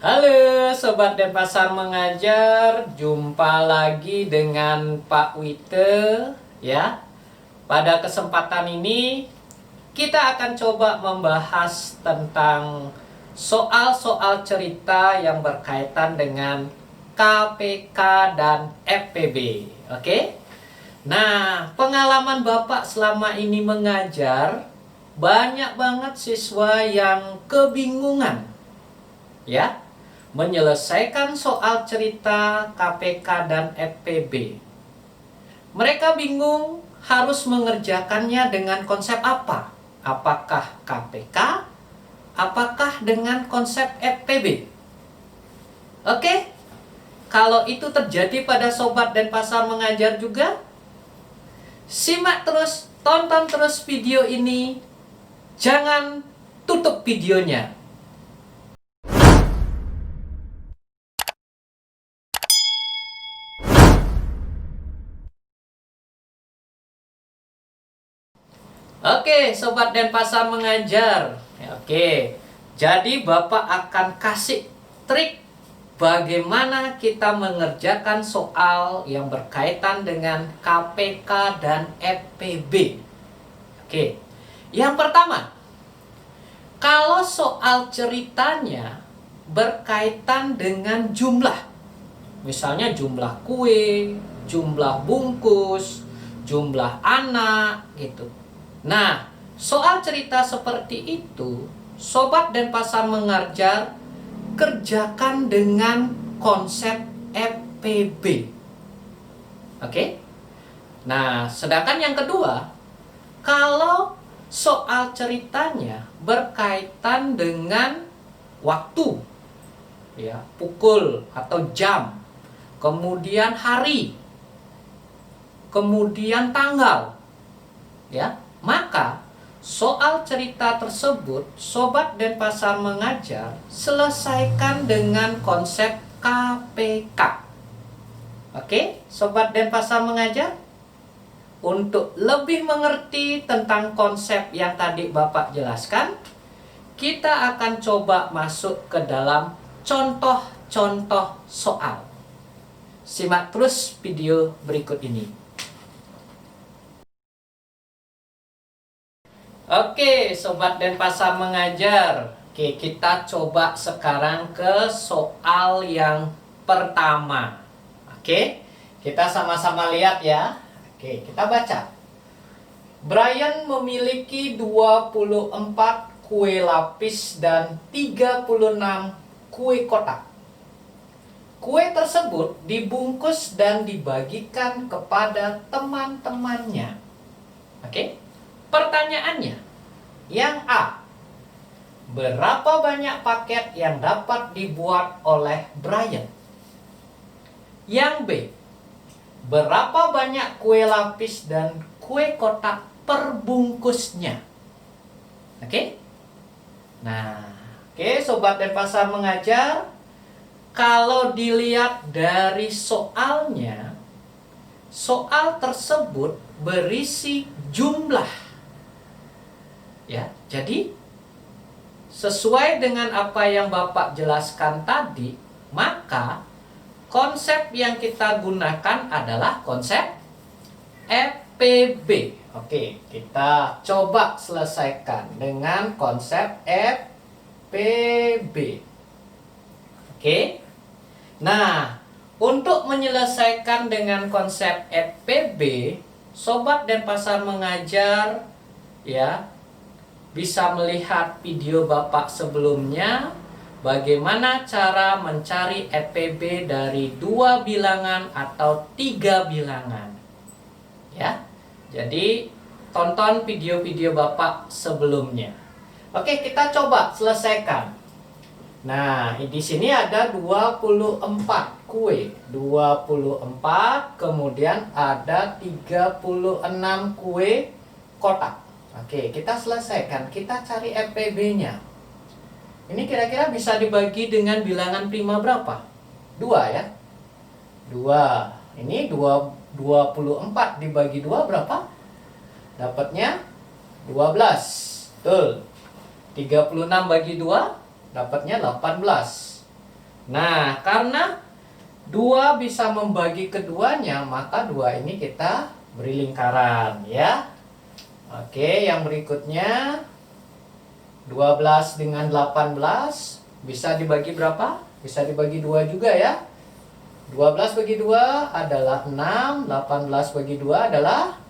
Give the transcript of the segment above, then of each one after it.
Halo Sobat Denpasar Mengajar, jumpa lagi dengan Pak Wite ya. Pada kesempatan ini kita akan coba membahas tentang soal-soal cerita yang berkaitan dengan KPK dan FPB. Oke? Nah, pengalaman Bapak selama ini mengajar, banyak banget siswa yang kebingungan ya menyelesaikan soal cerita KPK dan FPB. Mereka bingung harus mengerjakannya dengan konsep apa? Apakah KPK? Apakah dengan konsep FPB? Oke? Kalau itu terjadi pada Sobat Denpasar Mengajar juga, simak terus, tonton terus video ini. Jangan tutup videonya. Oke, Sobat Denpasar Mengajar. Oke, jadi Bapak akan kasih trik bagaimana kita mengerjakan soal yang berkaitan dengan KPK dan FPB. Oke, yang pertama, kalau soal ceritanya berkaitan dengan jumlah, misalnya jumlah kue, jumlah bungkus, jumlah anak, gitu. Nah, soal cerita seperti itu, Sobat Denpasar Mengajar kerjakan dengan konsep FPB. Oke? Nah, sedangkan yang kedua, kalau soal ceritanya berkaitan dengan waktu, ya, pukul atau jam, kemudian hari, kemudian tanggal, ya, maka soal cerita tersebut Sobat Denpasar Mengajar selesaikan dengan konsep KPK. Oke, Sobat Denpasar Mengajar, untuk lebih mengerti tentang konsep yang tadi Bapak jelaskan, kita akan coba masuk ke dalam contoh-contoh soal. Simak terus video berikut ini. Oke, Sobat Denpasar Mengajar. Oke, kita coba sekarang ke soal yang pertama. Oke, kita sama-sama lihat ya. Oke, kita baca. Brian memiliki 24 kue lapis dan 36 kue kotak. Kue tersebut dibungkus dan dibagikan kepada teman-temannya. Oke? Pertanyaannya, yang A, berapa banyak paket yang dapat dibuat oleh Brian? Yang B, berapa banyak kue lapis dan kue kotak per bungkusnya? Oke? Nah, oke, Sobat Denpasar Mengajar, kalau dilihat dari soalnya, soal tersebut berisi jumlah. Ya, jadi sesuai dengan apa yang Bapak jelaskan tadi, maka konsep yang kita gunakan adalah konsep FPB. Oke, kita coba selesaikan dengan konsep FPB. Oke. Nah, untuk menyelesaikan dengan konsep FPB, Sobat Denpasar Mengajar ya bisa melihat video Bapak sebelumnya, bagaimana cara mencari FPB dari 2 bilangan atau 3 bilangan. Ya. Jadi tonton video-video Bapak sebelumnya. Oke, kita coba selesaikan. Nah, di sini ada 24 kue. 24, kemudian ada 36 kue kotak. Oke, kita selesaikan. Kita cari FPB-nya. Ini kira-kira bisa dibagi dengan bilangan prima berapa? 2 ya. 2. Ini 24 dibagi 2 berapa? Dapatnya 12. Betul. 36 bagi 2 dapatnya 18. Nah, karena 2 bisa membagi keduanya, maka 2 ini kita beri lingkaran ya. Oke, yang berikutnya 12 dengan 18 bisa dibagi berapa? Bisa dibagi 2 juga ya. 12 bagi 2 adalah 6, 18 bagi 2 adalah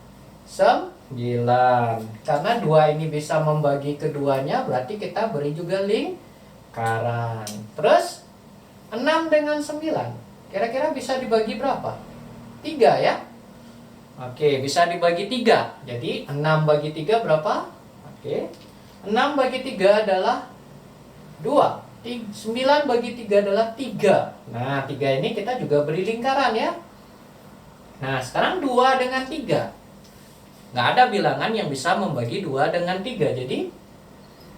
9. Karena 2 ini bisa membagi keduanya, berarti kita beri juga lingkaran. Terus 6 dengan 9 kira-kira bisa dibagi berapa? 3 ya. Oke, bisa dibagi 3. Jadi 6 bagi 3 berapa? Oke, 6 bagi 3 adalah 2. 9 bagi 3 adalah 3. Nah, 3 ini kita juga beri lingkaran ya. Nah, sekarang 2 dengan 3. Nggak ada bilangan yang bisa membagi 2 dengan 3. Jadi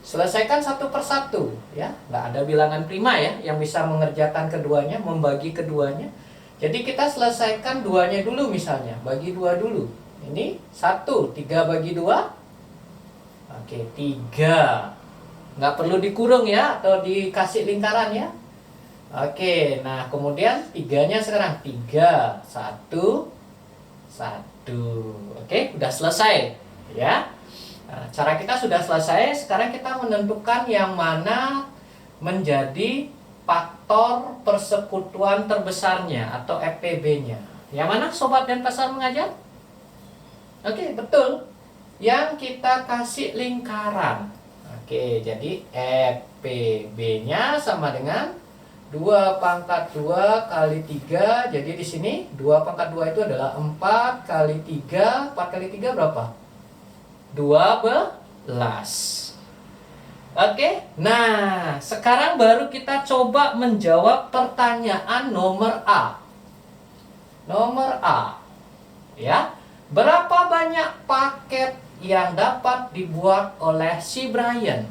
selesaikan satu persatu ya. Nggak ada bilangan prima ya yang bisa mengerjakan keduanya, membagi keduanya. Jadi kita selesaikan 2-nya dulu misalnya. Bagi 2 dulu. Ini 1, 3 bagi 2. Oke, 3. Nggak perlu dikurung ya, atau dikasih lingkaran ya. Oke, nah kemudian 3-nya sekarang. 3, 1, 1. Oke, udah selesai ya. Nah, cara kita sudah selesai. Sekarang kita menentukan yang mana menjadi faktor persekutuan terbesarnya atau FPB-nya. Yang mana Sobat Denpasar mengajar? Oke, betul. Yang kita kasih lingkaran. Oke, jadi FPB-nya sama dengan 2 pangkat 2 kali 3. Jadi di sini 2 pangkat 2 itu adalah 4 kali 3. 4 kali 3 berapa? 12. Oke, nah sekarang baru kita coba menjawab pertanyaan nomor A. Nomor A, ya. Berapa banyak paket yang dapat dibuat oleh si Brian?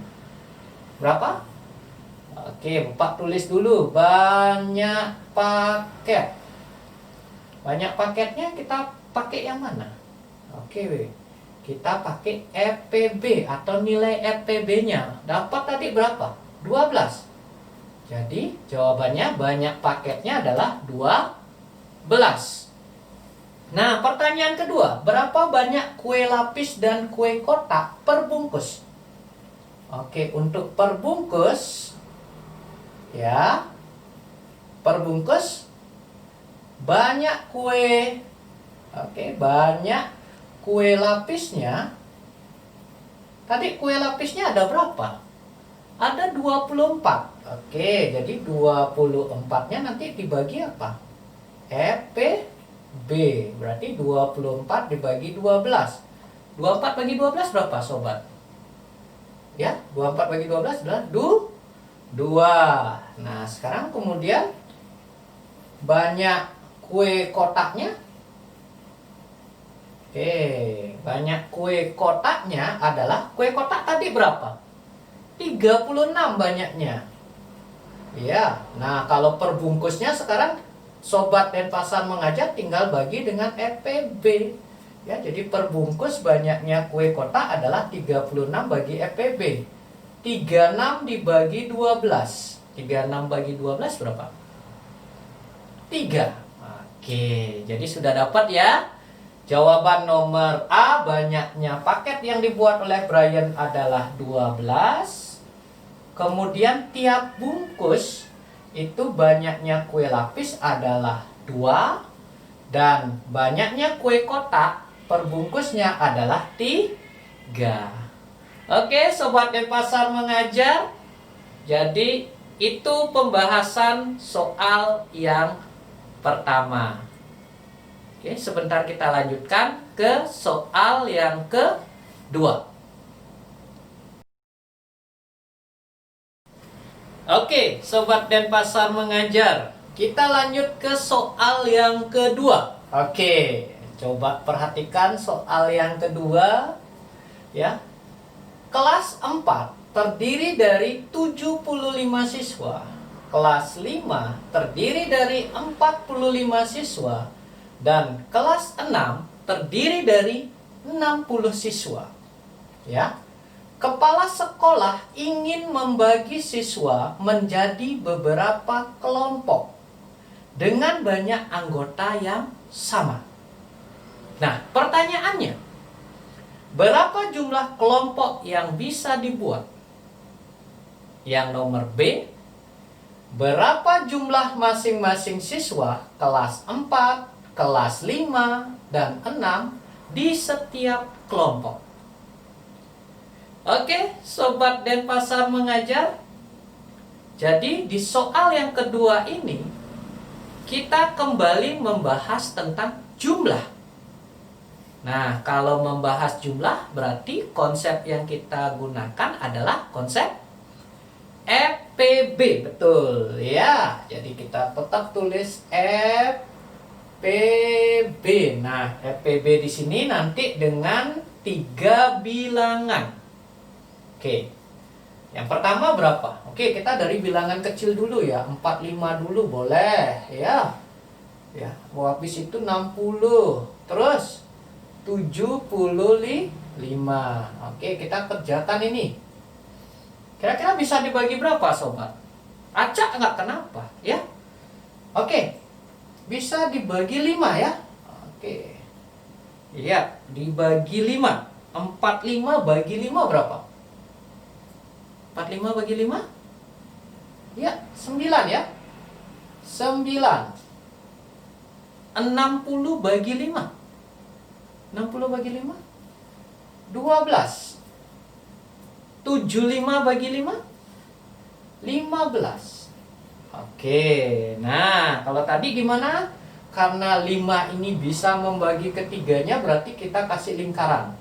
Berapa? Oke, Bapak tulis dulu. Banyak paket. Banyak paketnya kita pakai yang mana? Oke, kita pakai FPB atau nilai FPB-nya. Dapat tadi berapa? 12. Jadi jawabannya banyak paketnya adalah 12. Nah, pertanyaan kedua, berapa banyak kue lapis dan kue kotak per bungkus? Oke, untuk per bungkus ya, per bungkus banyak kue. Oke, banyak kue lapisnya. Tadi kue lapisnya ada berapa? Ada 24. Oke, jadi 24-nya nanti dibagi apa? FPB. Berarti 24 dibagi 12. 24 bagi 12 berapa, Sobat? Ya, 24 bagi 12 adalah 2. Nah, sekarang kemudian banyak kue kotaknya. Oke, banyak kue kotaknya adalah, kue kotak tadi berapa? 36 banyaknya. Ya, nah kalau per bungkusnya sekarang Sobat Denpasar mengajar tinggal bagi dengan FPB. Ya, jadi per bungkus banyaknya kue kotak adalah 36 bagi FPB. 36 dibagi 12. 36 bagi 12 berapa? 3. Oke, jadi sudah dapat ya. Jawaban nomor A, banyaknya paket yang dibuat oleh Brian adalah 12. Kemudian tiap bungkus itu banyaknya kue lapis adalah 2. Dan banyaknya kue kotak per bungkusnya adalah 3. Oke, Sobat Denpasar mengajar. Jadi itu pembahasan soal yang pertama. Oke, sebentar kita lanjutkan ke soal yang kedua. Oke, Sobat Denpasar mengajar. Kita lanjut ke soal yang kedua. Oke, coba perhatikan soal yang kedua. Ya. Kelas 4 terdiri dari 75 siswa. Kelas 5 terdiri dari 45 siswa. Dan kelas 6 terdiri dari 60 siswa. Ya. Kepala sekolah ingin membagi siswa menjadi beberapa kelompok dengan banyak anggota yang sama. Nah, pertanyaannya, berapa jumlah kelompok yang bisa dibuat? Yang nomor B, berapa jumlah masing-masing siswa kelas 4, kelas 5, dan 6 di setiap kelompok? Oke, Sobat Denpasar Mengajar. Jadi di soal yang kedua ini kita kembali membahas tentang jumlah. Nah, kalau membahas jumlah berarti konsep yang kita gunakan adalah konsep FPB, betul ya. Jadi kita tetap tulis FPB. Nah, FPB di sini nanti dengan 3 bilangan. Oke. Yang pertama berapa? Oke, kita dari bilangan kecil dulu ya. 45 dulu boleh ya. Ya, habis itu 60. Terus 75. Oke, kita kerjakan ini. Kira-kira bisa dibagi berapa, Sobat? Acak nggak, kenapa? Ya. Oke. Bisa dibagi 5 ya. Oke. Iya, dibagi 5. 45 bagi 5 berapa? 45 bagi 5? Ya, 9 ya. 9. 60 bagi 5. 60 bagi 5? 12. 75 bagi 5? 15. Oke, nah kalau tadi gimana? Karena 5 ini bisa membagi ketiganya, berarti kita kasih lingkaran.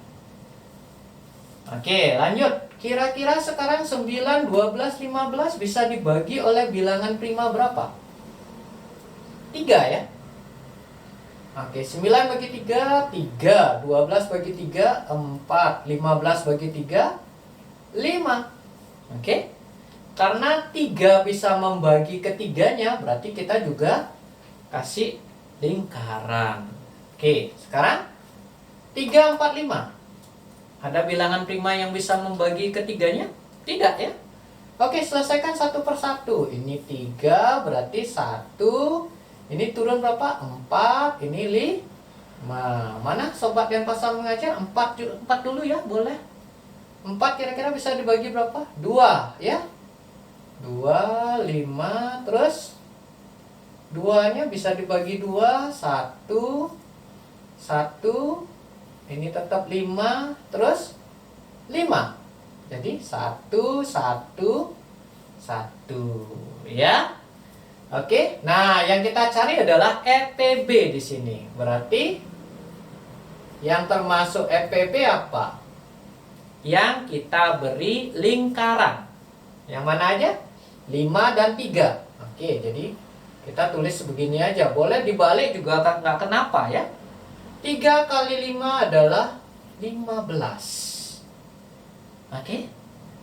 Oke, lanjut. Kira-kira sekarang 9, 12, 15 bisa dibagi oleh bilangan prima berapa? 3 ya. Oke, 9 bagi 3, 3. 12 bagi 3, 4. 15 bagi 3, 5. Oke. Karena 3 bisa membagi ketiganya, berarti kita juga kasih lingkaran. Oke, sekarang 3, 4, 5. Ada bilangan prima yang bisa membagi ketiganya? Tidak ya? Oke, selesaikan satu persatu. Ini 3 berarti 1. Ini turun berapa? 4. Ini 5. Mana Sobat Denpasar Mengajar? 4 dulu ya, boleh. 4 kira-kira bisa dibagi berapa? 2 ya. 2, 5. Terus 2-nya bisa dibagi 2. 1. 1. Ini tetap 5, terus 5. Jadi 1, 1, 1 ya. Oke. Nah, yang kita cari adalah FPB di sini. Berarti yang termasuk FPB apa? Yang kita beri lingkaran. Yang mana aja? 5 dan 3. Oke, jadi kita tulis begini aja. Boleh dibalik juga nggak kenapa ya. 3 kali 5 adalah 15. Oke.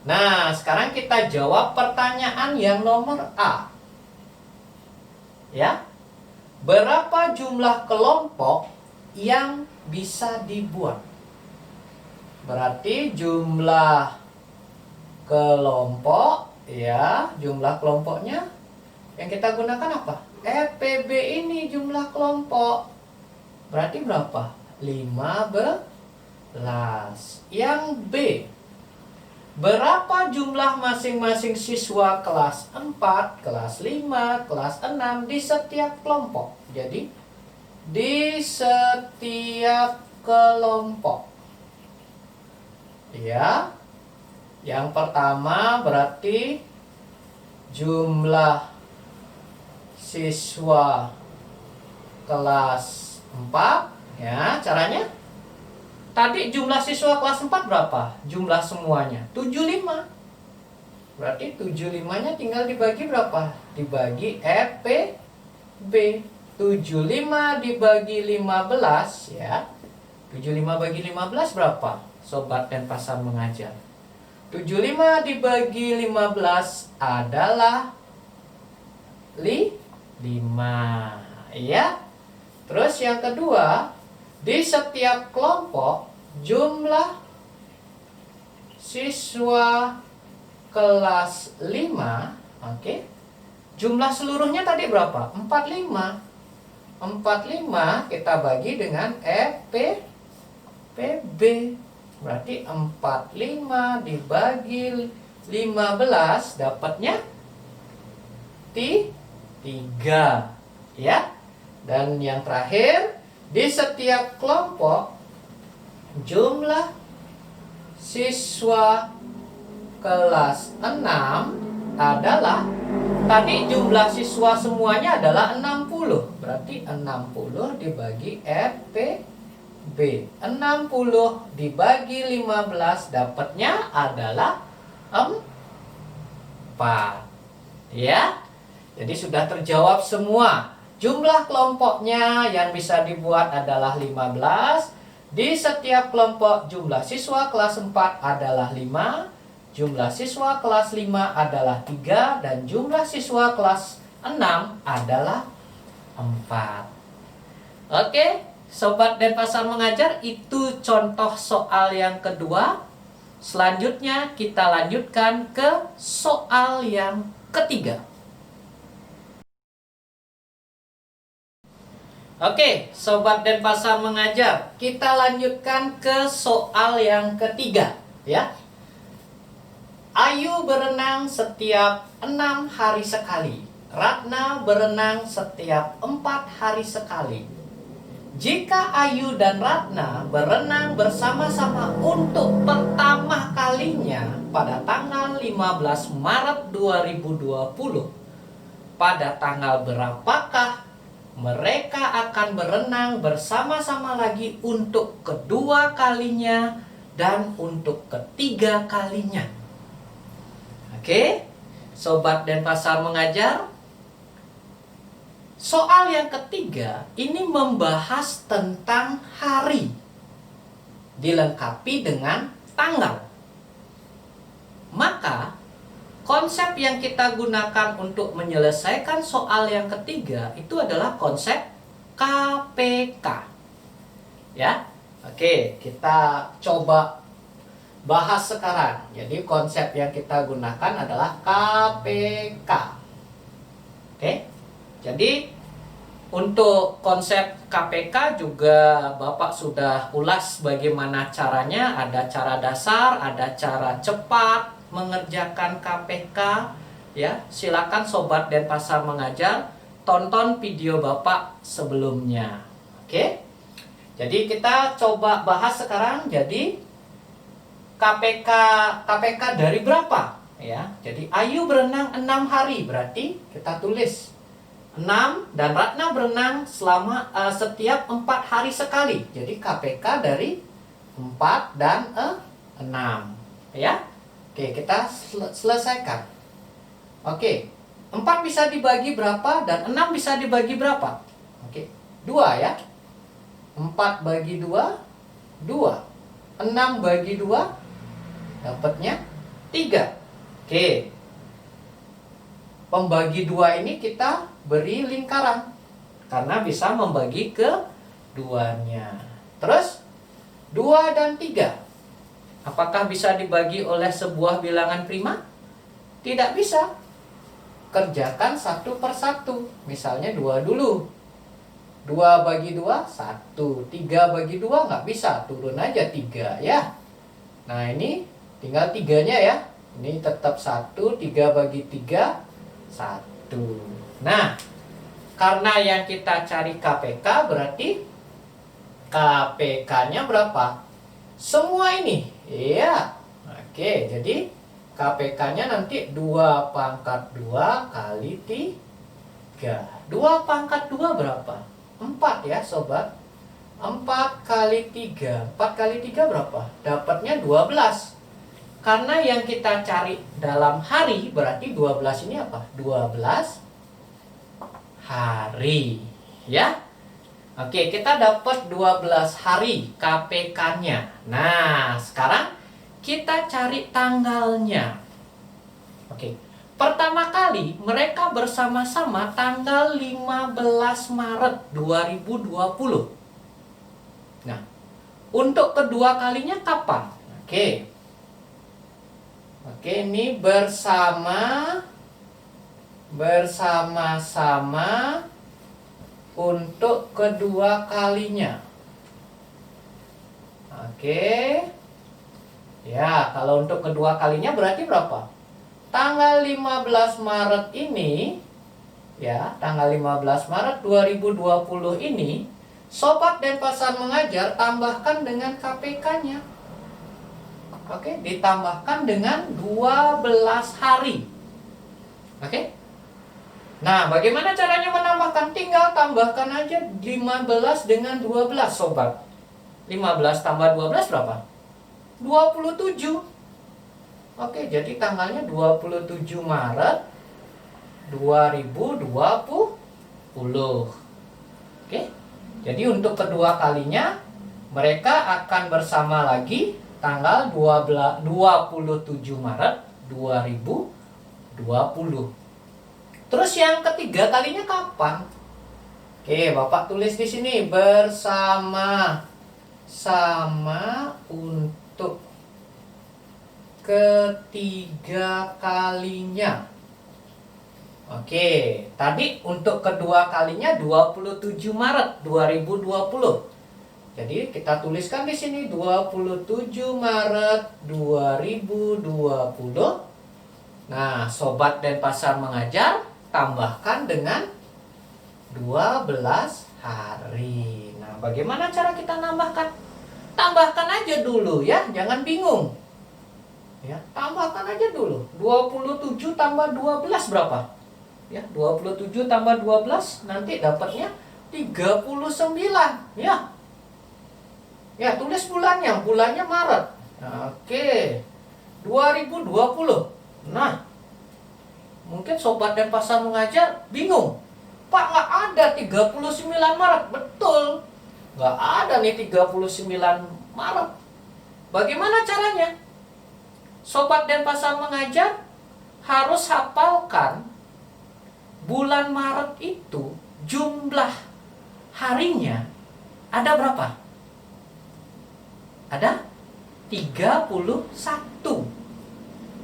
Nah, sekarang kita jawab pertanyaan yang nomor A. Ya. Berapa jumlah kelompok yang bisa dibuat? Berarti jumlah kelompok ya, jumlah kelompoknya yang kita gunakan apa? FPB ini jumlah kelompok. Berarti berapa? 15. Yang B, berapa jumlah masing-masing siswa kelas 4, kelas 5, kelas 6 di setiap kelompok? Jadi, di setiap kelompok. Ya. Yang pertama berarti jumlah siswa kelas 4 ya, caranya tadi jumlah siswa kelas 4 berapa? Jumlah semuanya 75. Berarti 75-nya tinggal dibagi berapa? Dibagi FPB. 75 dibagi 15 ya. 75 bagi 15 berapa? Sobat Denpasar Mengajar. 75 dibagi 15 adalah 5 ya. Terus yang kedua, di setiap kelompok jumlah siswa kelas 5, oke. Jumlah seluruhnya tadi berapa? 45. 45 kita bagi dengan PB. Berarti 45 dibagi 15 dapatnya 3, ya. Dan yang terakhir, di setiap kelompok jumlah siswa kelas 6 adalah, tadi jumlah siswa semuanya adalah 60. Berarti 60 dibagi FPB. 60 dibagi 15 dapatnya adalah 4. Ya. Jadi sudah terjawab semua. Jumlah kelompoknya yang bisa dibuat adalah 15. Di setiap kelompok jumlah siswa kelas 4 adalah 5. Jumlah siswa kelas 5 adalah 3. Dan jumlah siswa kelas 6 adalah 4. Oke, Sobat Denpasar Mengajar, itu contoh soal yang kedua. Selanjutnya kita lanjutkan ke soal yang ketiga. Oke, Sobat Denpasar Mengajar, kita lanjutkan ke soal yang ketiga, ya. Ayu berenang setiap 6 hari sekali. Ratna berenang setiap 4 hari sekali. Jika Ayu dan Ratna berenang bersama-sama untuk pertama kalinya pada tanggal 15 Maret 2020, pada tanggal berapakah mereka akan berenang bersama-sama lagi untuk kedua kalinya dan untuk ketiga kalinya? Oke, Sobat Denpasar Mengajar, soal yang ketiga ini membahas tentang hari, dilengkapi dengan tanggal. Maka konsep yang kita gunakan untuk menyelesaikan soal yang ketiga itu adalah konsep KPK. Ya. Oke, kita coba bahas sekarang. Jadi konsep yang kita gunakan adalah KPK. Oke. Jadi untuk konsep KPK juga Bapak sudah ulas bagaimana caranya. Ada cara dasar, ada cara cepat mengerjakan KPK, ya. Silakan Sobat Denpasar Mengajar tonton video Bapak sebelumnya. Oke. Jadi kita coba bahas sekarang. Jadi KPK dari berapa? Ya. Jadi Ayu berenang 6 hari, berarti kita tulis 6 dan Ratna berenang selama setiap 4 hari sekali. Jadi KPK dari 4 dan 6, ya. Oke, kita selesaikan. Oke, 4 bisa dibagi berapa dan 6 bisa dibagi berapa? Oke, 2 ya. 4 bagi 2, 2. 6 bagi 2, dapatnya 3. Oke. Pembagi 2 ini kita beri lingkaran, karena bisa membagi ke duanya. Terus, 2 dan 3. Apakah bisa dibagi oleh sebuah bilangan prima? Tidak bisa. Kerjakan satu per satu. Misalnya 2 dulu. 2 bagi 2, 1. 3 bagi 2 nggak bisa. Turun aja 3 ya. Nah ini tinggal 3-nya ya. Ini tetap 1. 3 bagi 3, 1. Nah, karena yang kita cari KPK berarti KPK-nya berapa? Semua ini, iya. Oke, jadi KPK-nya nanti 2 pangkat 2 kali 3. 2 pangkat 2 berapa? 4 ya sobat. 4 kali 3. 4 kali 3 berapa? Dapatnya 12. Karena yang kita cari dalam hari, berarti 12 ini apa? 12 hari. Ya. Oke, kita dapat 12 hari KPK-nya. Nah, sekarang kita cari tanggalnya. Oke. Pertama kali mereka bersama-sama tanggal 15 Maret 2020. Nah, untuk kedua kalinya kapan? Oke. Oke, ini bersama-sama untuk kedua kalinya. Oke. Ya, kalau untuk kedua kalinya berarti berapa? Tanggal 15 Maret ini, ya, tanggal 15 Maret 2020 ini, Sobat Denpasar Mengajar tambahkan dengan KPK-nya. Oke, ditambahkan dengan 12 hari. Oke. Nah, bagaimana caranya menambahkan? Tinggal tambahkan aja 15 dengan 12, Sobat. 15 tambah 12 berapa? 27. Oke, jadi tanggalnya 27 Maret 2020. Oke. Jadi untuk kedua kalinya mereka akan bersama lagi tanggal 27 Maret 2020. Terus yang ketiga kalinya kapan? Oke, Bapak tulis di sini bersama-sama untuk ketiga kalinya. Oke, tadi untuk kedua kalinya 27 Maret 2020. Jadi kita tuliskan di sini 27 Maret 2020. Nah, Sobat Denpasar Mengajar tambahkan dengan 12 hari. Nah, bagaimana cara kita nambahkan? Tambahkan aja dulu ya, jangan bingung. Ya, tambahkan aja dulu. 27 tambah 12 berapa? Ya, 27 tambah 12 nanti dapatnya 39. Ya. Ya, tulis bulannya. Bulannya Maret. Oke. 2020. Nah, mungkin Sobat Denpasar Mengajar bingung. Pak, nggak ada 39 Maret. Betul. Nggak ada nih 39 Maret. Bagaimana caranya? Sobat Denpasar Mengajar harus hafalkan bulan Maret itu jumlah harinya ada berapa? Ada 31.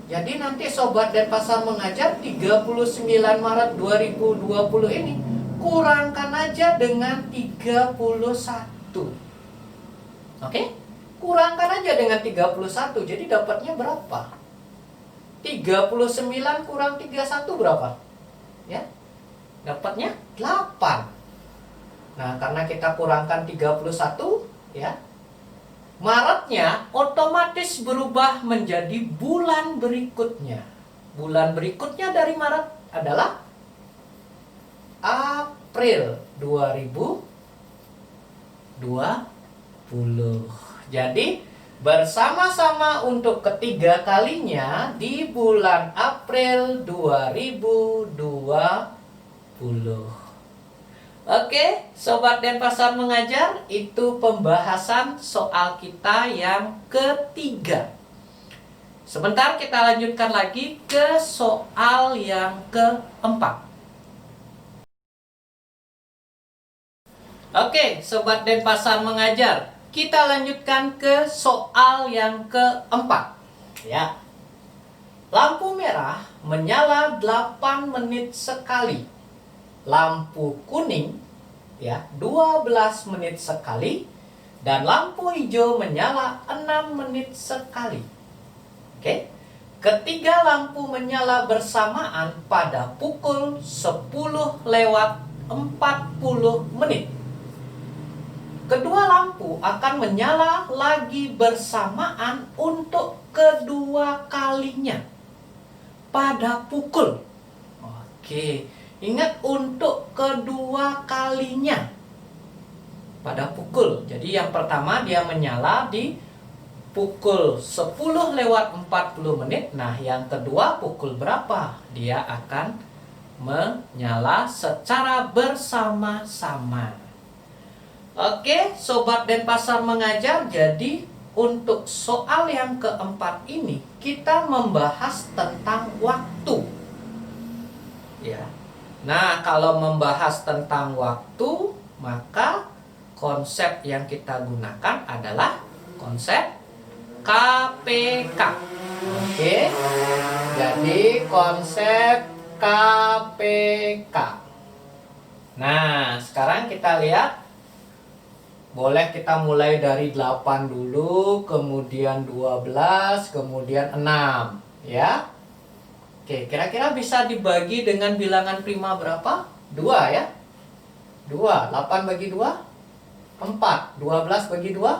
Jadi nanti Sobat Denpasar Mengajar 39 Maret 2020 ini kurangkan aja dengan 31. Oke? Kurangkan aja dengan 31. Jadi dapatnya berapa? 39 kurang 31 berapa? Ya, dapatnya 8. Nah, karena kita kurangkan 31, ya, Maretnya otomatis berubah menjadi bulan berikutnya. Bulan berikutnya dari Maret adalah April 2020. Jadi bersama-sama untuk ketiga kalinya di bulan April 2020. Oke, Sobat Denpasar Mengajar, itu pembahasan soal kita yang ketiga. Sebentar kita lanjutkan lagi ke soal yang keempat. Oke, Sobat Denpasar Mengajar, kita lanjutkan ke soal yang keempat. Ya. Lampu merah menyala 8 menit sekali. Lampu kuning ya 12 menit sekali, dan lampu hijau menyala 6 menit sekali. Oke. Ketiga lampu menyala bersamaan pada pukul 10:40 menit. Kedua lampu akan menyala lagi bersamaan untuk kedua kalinya pada pukul. Oke. Ingat, untuk kedua kalinya pada pukul. Jadi yang pertama dia menyala di pukul 10:40 menit. Nah, yang kedua pukul berapa? Dia akan menyala secara bersama-sama. Oke, Sobat Denpasar Mengajar, jadi untuk soal yang keempat ini kita membahas tentang waktu. Ya. Nah, kalau membahas tentang waktu, maka konsep yang kita gunakan adalah konsep KPK. Oke. Jadi konsep KPK. Nah, sekarang kita lihat. Boleh kita mulai dari 8 dulu, kemudian 12, kemudian 6, ya. Oke, kira-kira bisa dibagi dengan bilangan prima berapa? 2 ya. 2, 8 bagi 2, 4, 12 bagi 2,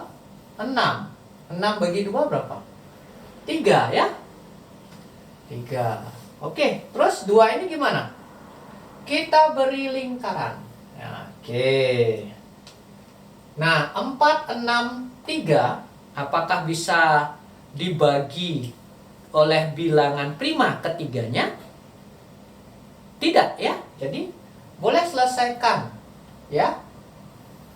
6. 6 bagi 2 berapa? 3 ya. 3. Oke, terus 2 ini gimana? Kita beri lingkaran. Ya, oke. Nah, 4, 6, 3 apakah bisa dibagi oleh bilangan prima ketiganya? Tidak ya. Jadi boleh selesaikan ya,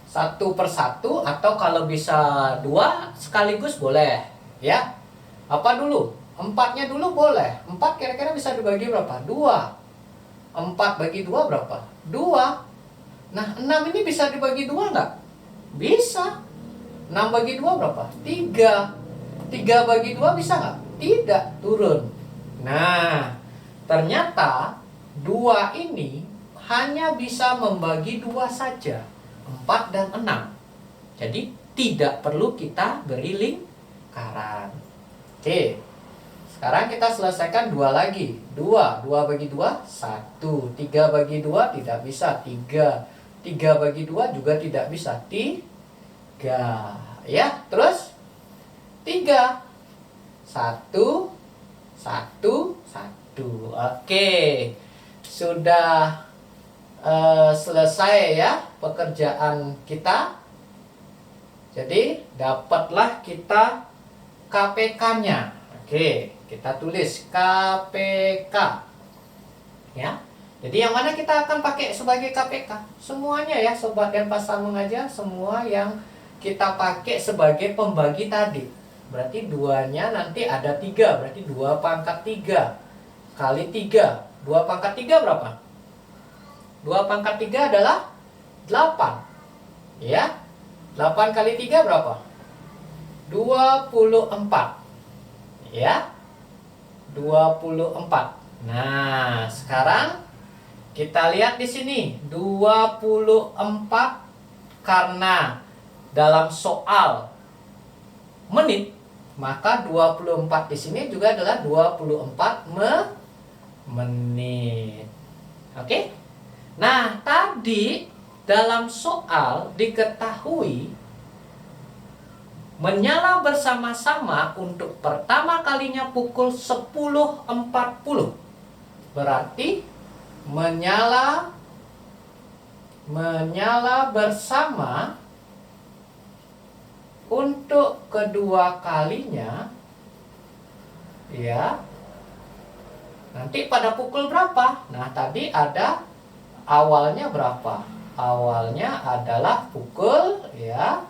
satu persatu, atau kalau bisa 2 sekaligus boleh ya. Apa dulu? 4-nya dulu boleh. 4 kira-kira bisa dibagi berapa? 2. 4 bagi 2 berapa? 2. Nah, 6 ini bisa dibagi 2 nggak? Bisa. 6 bagi 2 berapa? 3. 3 bagi 2 bisa nggak? Tidak, turun. Nah, ternyata 2 ini hanya bisa membagi 2 saja. 4 dan 6. Jadi tidak perlu kita beri lingkaran. Oke. Sekarang kita selesaikan 2 lagi. 2 bagi 2, 1. 3 bagi 2 tidak bisa, 3. 3 bagi 2 juga tidak bisa, 3. Ya, terus 3. 1, 1, 1. Oke. Sudah selesai ya pekerjaan kita. Jadi dapatlah kita KPK-nya. Oke, kita tulis KPK. Ya. Jadi yang mana kita akan pakai sebagai KPK? Semuanya ya Sobat Denpasar Mengajar, semua yang kita pakai sebagai pembagi tadi. Berarti 2-nya nanti ada 3, berarti 2 pangkat 3 kali 3. 2 pangkat 3 berapa? 2 pangkat 3 adalah 8. Ya. 8 kali 3 berapa? 24. Ya. 24. Nah, sekarang kita lihat di sini 24, karena dalam soal menit, maka 24 di sini juga adalah 24 menit. Oke? Nah, tadi dalam soal diketahui menyala bersama-sama untuk pertama kalinya pukul 10.40. Berarti menyala bersama untuk kedua kalinya ya, nanti pada pukul berapa? Nah, tadi ada awalnya berapa? Awalnya adalah pukul ya,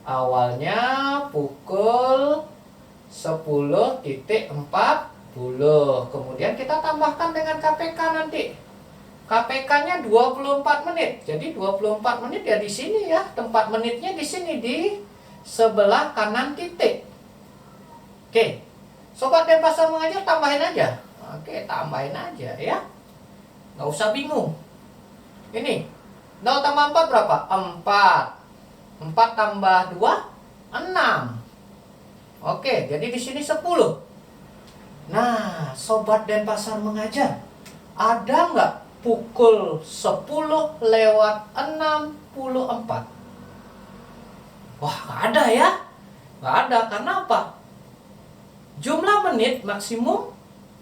awalnya pukul 10.40. Kemudian kita tambahkan dengan KPK nanti. KPK-nya 24 menit. Jadi 24 menit ya di sini ya. Tempat menitnya di sini di sebelah kanan titik. Oke. Sobat Denpasar Mengajar tambahin aja. Oke, tambahin aja ya. Nggak usah bingung. Ini 0 tambah 4 berapa? 4. 4 tambah 2 6. Oke, jadi di sini 10. Nah, Sobat Denpasar Mengajar, ada nggak pukul 10:64? Wah, nggak ada ya. Nggak ada, karena apa? Jumlah menit maksimum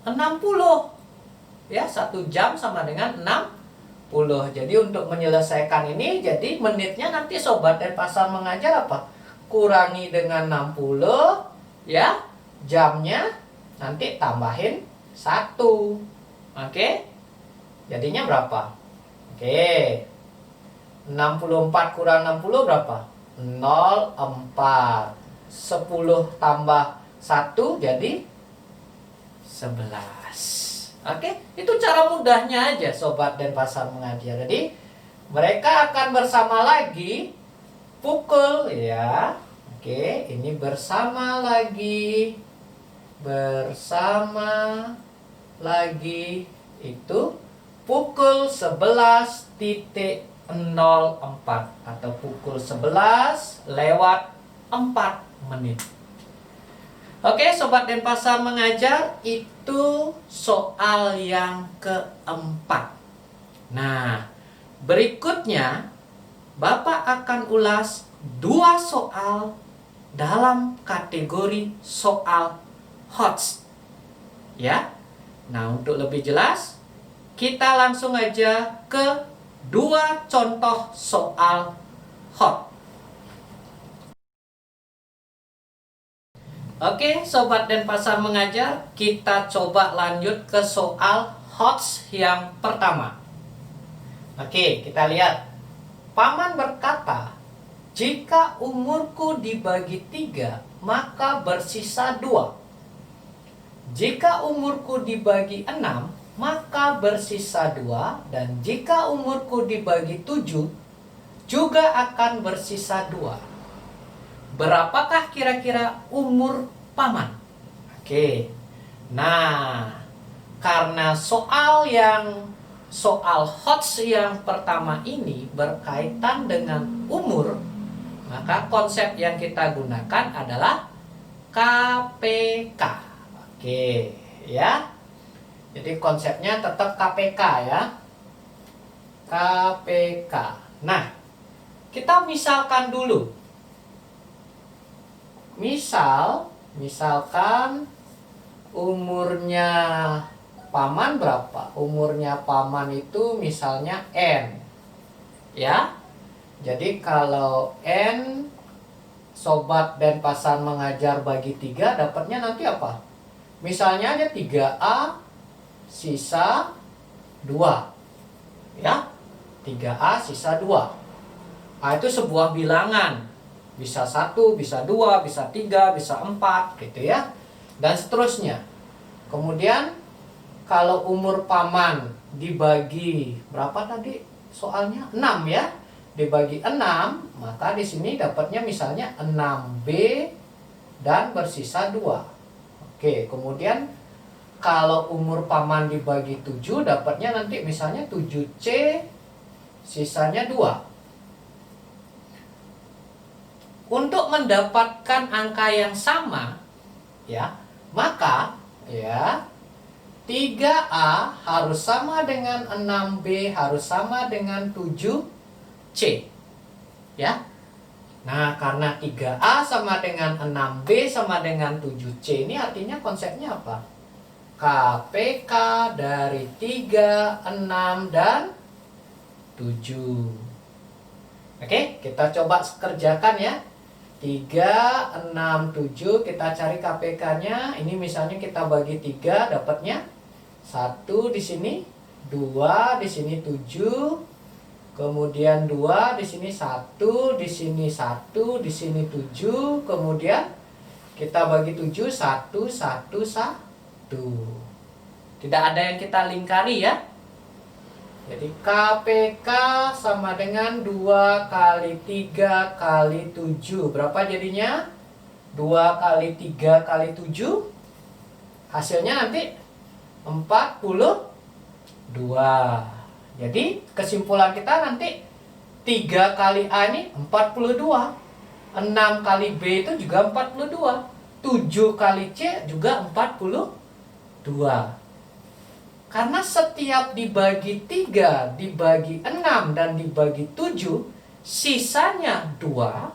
60. Ya, 1 jam sama dengan 60. Jadi untuk menyelesaikan ini, jadi menitnya nanti Sobat Denpasar Mengajar apa? Kurangi dengan 60 ya. Jamnya nanti tambahin 1. Oke? Jadinya berapa? Oke. 64 kurang 60 berapa? 0,4. 10 tambah 1 jadi 11. Oke? Itu cara mudahnya aja Sobat Denpasar Mengajar. Jadi mereka akan bersama lagi pukul ya. Oke, ini bersama lagi bersama lagi itu pukul 11.04 atau pukul 11 lewat 4 menit. Oke, Sobat Denpasar mengajar, itu soal yang keempat. Nah, berikutnya Bapak akan ulas 2 soal dalam kategori soal HOTS. Ya. Nah, untuk lebih jelas, kita langsung aja ke 2 contoh soal HOT. Oke, Sobat Denpasar mengajar, kita coba lanjut ke soal HOTS yang pertama. Oke, kita lihat. Paman berkata, jika umurku dibagi 3, maka bersisa 2. Jika umurku dibagi 6, maka bersisa 2. Dan jika umurku dibagi 7, juga akan bersisa 2. Berapakah kira-kira umur paman? Oke. Nah, karena soal HOTS yang pertama ini berkaitan dengan umur, maka konsep yang kita gunakan adalah KPK. Oke, ya. Jadi konsepnya tetap KPK ya. KPK. Nah, kita misalkan dulu. Misalkan umurnya paman berapa? Umurnya paman itu misalnya N. Ya. Jadi kalau N Sobat Denpasar mengajar bagi 3, dapatnya nanti apa? Misalnya aja 3A sisa 2. Ya. 3A sisa 2. Nah, itu sebuah bilangan. Bisa 1, bisa 2, bisa 3, bisa 4 gitu ya. Dan seterusnya. Kemudian kalau umur paman dibagi berapa tadi soalnya? 6 ya. Dibagi 6, maka di sini dapatnya misalnya 6B dan bersisa 2. Oke, kemudian kalau umur paman dibagi 7, dapatnya nanti misalnya 7C sisanya 2. Untuk mendapatkan angka yang sama, ya, maka ya 3A harus sama dengan 6B harus sama dengan 7C. Ya. Nah, karena 3A sama dengan 6B sama dengan 7C, ini artinya konsepnya apa? KPK dari 3, 6, dan 7. Oke, kita coba kerjakan ya. 3, 6, 7, kita cari KPK-nya. Ini misalnya kita bagi 3, dapatnya 1 di sini, 2 di sini, 7. Kemudian 2 di sini 1, di sini 1, di sini 7. Kemudian kita bagi 7, 1, 1, 1. Tidak ada yang kita lingkari ya. Jadi KPK sama dengan 2 kali 3 kali 7. Berapa jadinya? 2 kali 3 kali 7. Hasilnya nanti 42. Jadi kesimpulan kita nanti 3 kali A ini 42. 6 kali B itu juga 42. 7 kali C juga 42. Karena setiap dibagi 3, dibagi 6, dan dibagi 7, sisanya 2,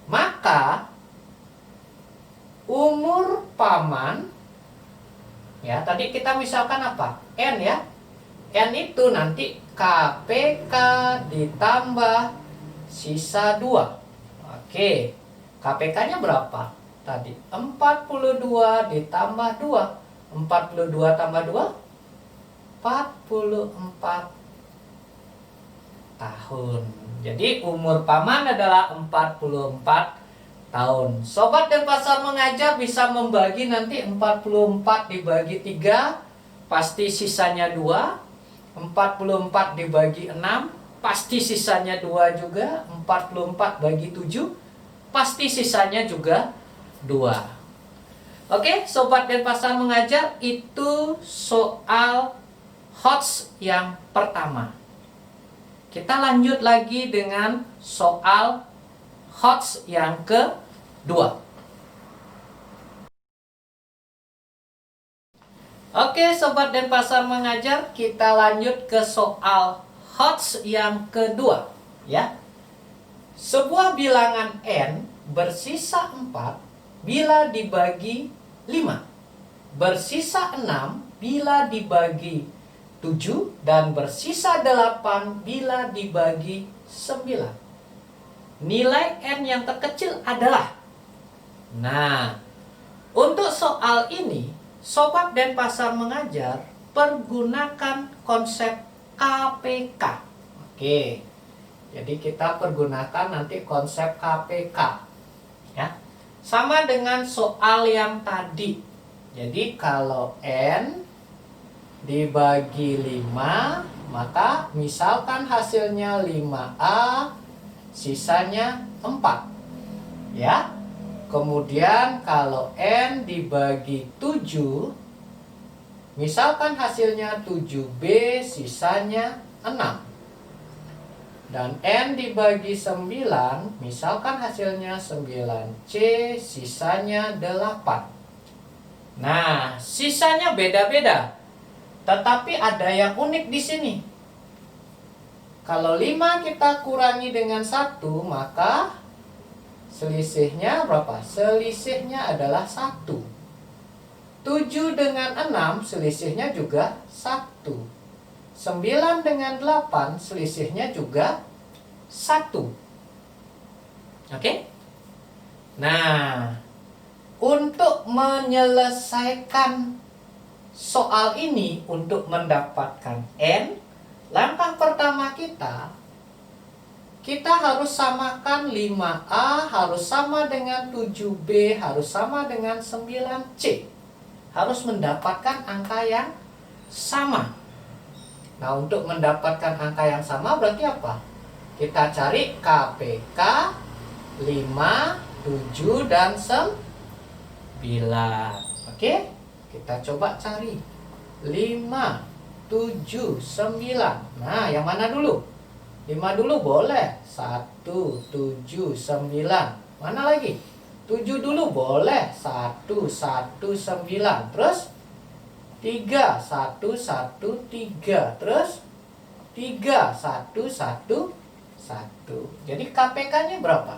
maka umur paman, ya tadi kita misalkan apa? N ya. N itu nanti KPK ditambah sisa 2. Oke, KPK-nya berapa? Tadi 42 ditambah 2. 42 tambah 2, 44 tahun. Jadi umur paman adalah 44 tahun. Sobat Denpasar mengajar bisa membagi nanti 44 dibagi 3, pasti sisanya 2. 44 dibagi 6, pasti sisanya 2 juga. 44 bagi 7, pasti sisanya juga 2. Oke, Sobat Denpasar mengajar, itu soal HOTS yang pertama. Kita lanjut lagi dengan soal HOTS yang kedua. Oke, Sobat Denpasar mengajar, kita lanjut ke soal HOTS yang kedua, ya. Sebuah bilangan n bersisa 4 bila dibagi 5, bersisa 6 bila dibagi 7, dan bersisa 8 bila dibagi 9. Nilai n yang terkecil adalah. Nah, untuk soal ini Sobat Denpasar mengajar pergunakan konsep KPK. Oke. Jadi kita pergunakan nanti konsep KPK. Ya. Sama dengan soal yang tadi. Jadi kalau n dibagi 5, maka misalkan hasilnya 5A, sisanya 4. Ya. Kemudian kalau n dibagi 7, misalkan hasilnya 7B, sisanya 6. Dan n dibagi 9, misalkan hasilnya 9C, sisanya 8. Nah, sisanya beda-beda. Tetapi ada yang unik di sini. Kalau 5 kita kurangi dengan 1, maka selisihnya berapa? Selisihnya adalah 1. 7 dengan 6 selisihnya juga 1. 9 dengan 8 selisihnya juga 1. Oke? Nah, untuk menyelesaikan soal ini, untuk mendapatkan n, langkah pertama kita harus samakan 5A harus sama dengan 7B harus sama dengan 9C. Harus mendapatkan angka yang sama. Nah, untuk mendapatkan angka yang sama berarti apa? Kita cari KPK 5, 7, dan 9. Oke? Kita coba cari 5, 7, 9. Nah, yang mana dulu? 5 dulu boleh. 1, 7, 9. Mana lagi? 7 dulu boleh. 1, 1, 9. Terus 3, 1, 1, 3. Terus 3, 1, 1, 1. Jadi KPK-nya berapa?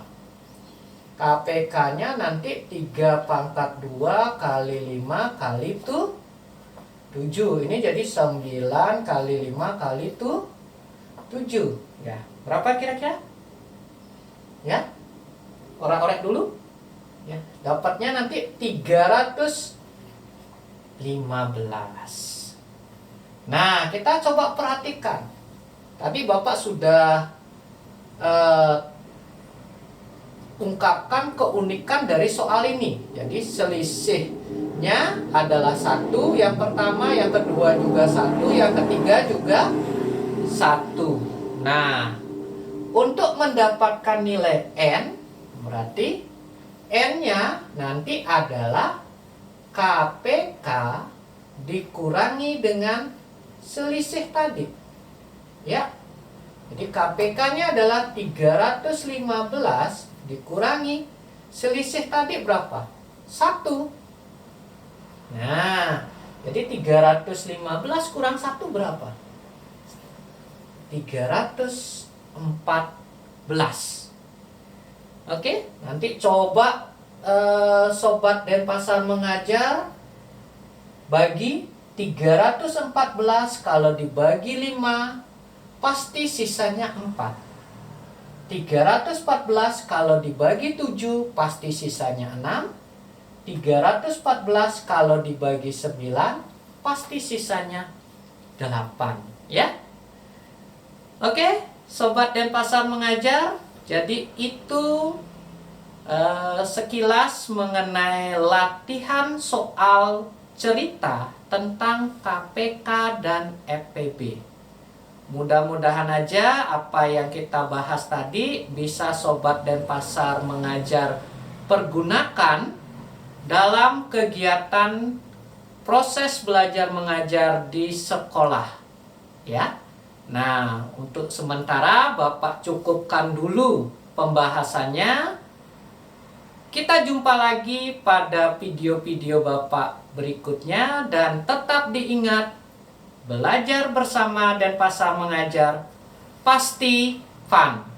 KPK-nya nanti 3 pangkat 2 kali 5 kali 7. Ini jadi 9 kali 5 kali 7. Ya, berapa kira-kira? Ya. Orek-orek dulu. Ya, dapatnya nanti 315. Nah, kita coba perhatikan. Tadi Bapak sudah ungkapkan keunikan dari soal ini. Jadi selisihnya adalah 1, yang pertama, yang kedua juga 1, yang ketiga juga 1. Nah, untuk mendapatkan nilai n, berarti n-nya nanti adalah KPK dikurangi dengan selisih tadi. Ya. Jadi KPK-nya adalah 315 dikurangi selisih tadi berapa? 1. Nah, jadi 315 kurang 1 berapa? 314. Oke, nanti coba Sobat Denpasar mengajar bagi 314, kalau dibagi 5 pasti sisanya 4. 314 kalau dibagi 7 pasti sisanya 6. 314 kalau dibagi 9 pasti sisanya 8. Ya. Oke, Sobat Denpasar mengajar. Jadi itu sekilas mengenai latihan soal cerita tentang KPK dan FPB. Mudah-mudahan aja apa yang kita bahas tadi bisa Sobat Denpasar mengajar pergunakan dalam kegiatan proses belajar mengajar di sekolah, ya. Nah, untuk sementara Bapak cukupkan dulu pembahasannya. Kita jumpa lagi pada video-video Bapak berikutnya, dan tetap diingat, belajar bersama dan pasar mengajar pasti fun.